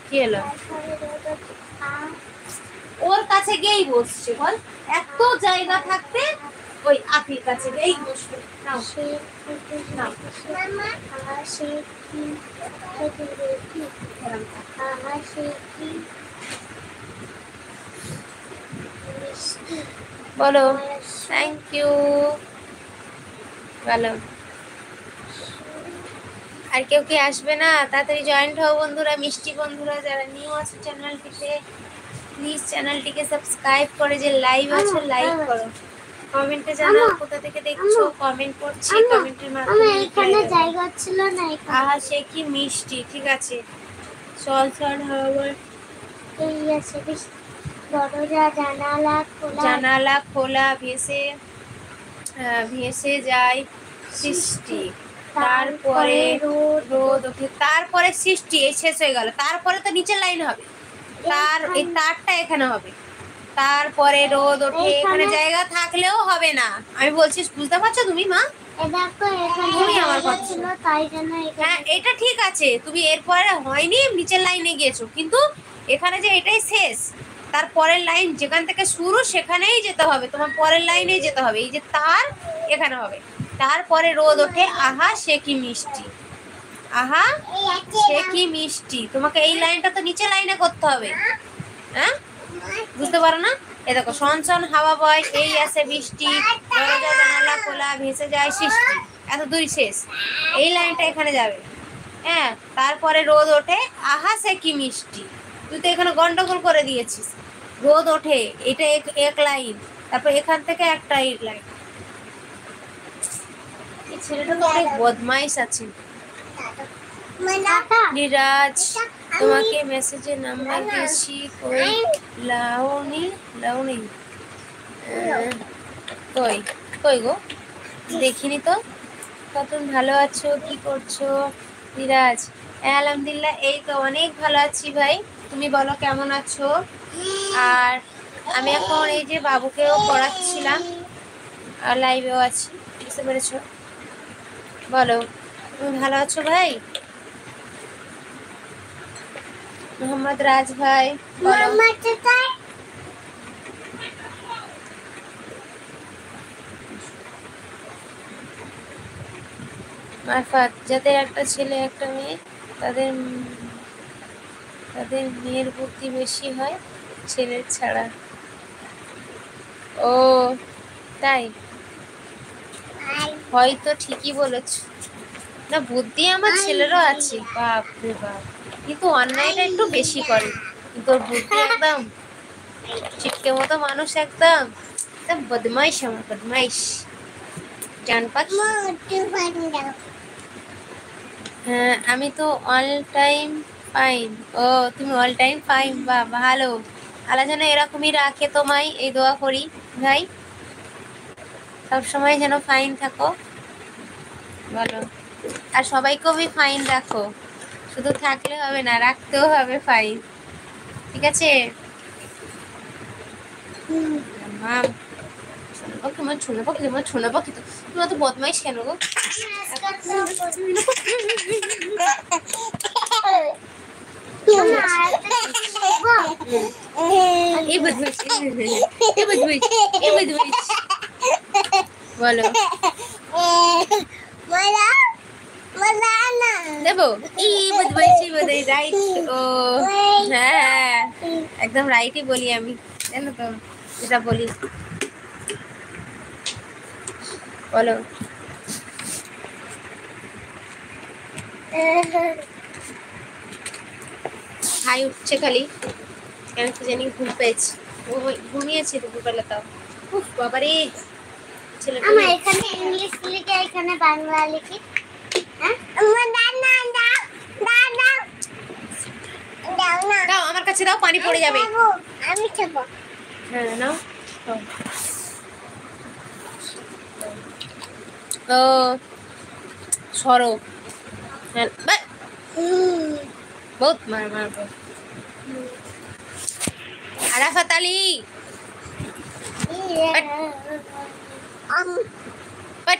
কি হলো? ওর কাছে গিয়েই বসছে বল, এত জায়গা থাকতে ওই আপির কাছে গিয়েই বসবে। নাও নাও। বলো থ্যাংক ইউ। বলো আর কেউ কি আসবে না? তাড়াতাড়ি জয়েন্ট হও বন্ধুরা, মিষ্টি বন্ধুরা যারা নিউ আছে চ্যানেলটিতে, প্লিজ চ্যানেলটিকে সাবস্ক্রাইব করে যে লাইভ আছে লাইক করো। কমেন্টে জানাও কোথা থেকে দেখছো, কমেন্ট করছি, কমেন্টের মাধ্যমে এখানে জায়গা ছিল না। আহা সে কি মিষ্টি। ঠিক আছে চল চল হবে। এই আছে দরজা জানালা খোলা, ভেসে ভেসে যায় সৃষ্টি, তারপরে রোদ ওঠে, তারপরে সৃষ্টি। এই শেষ হয়ে গেল, তারপরে তো নিচের লাইন হবে, তার এই তারটা এখানে হবে, তারপরে রোদ ওঠে। এখানে জায়গা থাকলেও হবে না, আমি বলছি বুঝতে পারছো তুমি মা? তুমি আমার কথা শোনো। হ্যাঁ এটা ঠিক আছে, তুমি এরপরে হয়নি নিচের লাইনে গিয়েছো, কিন্তু এখানে যে এটাই শেষ, তার পরের লাইন যেখান থেকে শুরু সেখানেই যেতে হবে, তোমার পরের লাইনেই যেতে হবে। এই যে তার এখানে হবে, তারপরে রোদ ওঠে, আহা সে কি মিষ্টি, আহা সে কি মিষ্টি। তোমাকে এই লাইনটা তো নিচে লাইনে করতে হবে, হ্যাঁ বুঝতে পারো না? এ দেখো সনসন হাওয়া বয়, এই আসে বৃষ্টি, দরজা জানালা খোলা, ভেসে যায় সৃষ্টি, এত দুই শেষ। এই লাইনটা এখানে যাবে, হ্যাঁ তারপরে রোদ ওঠে, আহা সে কি মিষ্টি। তুই তো এখানে গন্ডগোল করে দিয়েছিস। রোদ ওঠে এটা এক লাইন, তারপর এখান থেকে একটা লাইন। এই ছেলেটা তো অনেক বদমাইশ আছে। নিরাজ তোমাকে মেসেজে নাম্বার দিয়েছি, কই লাউনি লাউনি কই কই গো দেখিনি তো। কতক্ষণ ভালো আছো, কি করছো? নিরাজ আলহামদুলিল্লাহ, এই তো অনেক ভালো আছি ভাই, তুমি বলো কেমন আছো? আর আমি এখন এই যে বাবুকেও পড়াচ্ছিলাম আর লাইভেও আছি, বুঝতে পেরেছো? বলো তুমি ভালো আছো ভাই? মোহাম্মদ রাজ ভাই বলো। মারফাত যাদের একটা ছেলে একটা মেয়ে, তাদের তাদের মেয়ের বুদ্ধি বেশি হয় ছেলের ছাড়া। ও তাই হয়তো ঠিকই বলেছ, না বুদ্ধি আমার ছেলেরও আছে, বাপ রে বাপ, কিন্তু অন্যায়টা একটু বেশি করে, কিন্তু ওর বুদ্ধি একদম চিটকে মতো মানুষ, একদম একদম বদমাইশ, আমার বদমাইশ জান পাখি। হ্যাঁ আমি তো অল টাইম ফাইন। ও তুমি অল টাইম ফাইন, বা ভালো। আল্লাহ যেন এরকমই রাখে তোমায়, এই দোয়া করি ভাই, সব সময় যেন ফাইন থাকো। বলো আর সবাইকেও ফাইন রাখো, শুধু থাকলে হবে না, রাখতেও হবে ফাইন, ঠিক আছে? শোনো পাখি, তোমার শোনো পাখি, তো তুমি অত বদমাইশ কেন গো? এই বদমাইশ, এই বদমাইশ, এই বদমাইশ। বলো দেবো এই বদমাইশ, বোধহয় রাইট। ও হ্যাঁ একদম রাইটই বলি আমি, জানো তো যেটা বলি। বলো হাই উঠছে খালি, কেন কি জানি ঘুম পেয়েছি, ও ঘুমিয়েছে দুপুরবেলা, তাও উফ বাবারে ছেলেটা। আমার এখানে ইংলিশ লিখে এখানে বাংলা লিখি, হ্যাঁ দাও আমার কাছে দাও, পানি পড়ে যাবে। আমি খাবো। হ্যাঁ নাও। ও সরো, হ্যাঁ বহুত মার মারবো। আরাফাত আলী বাট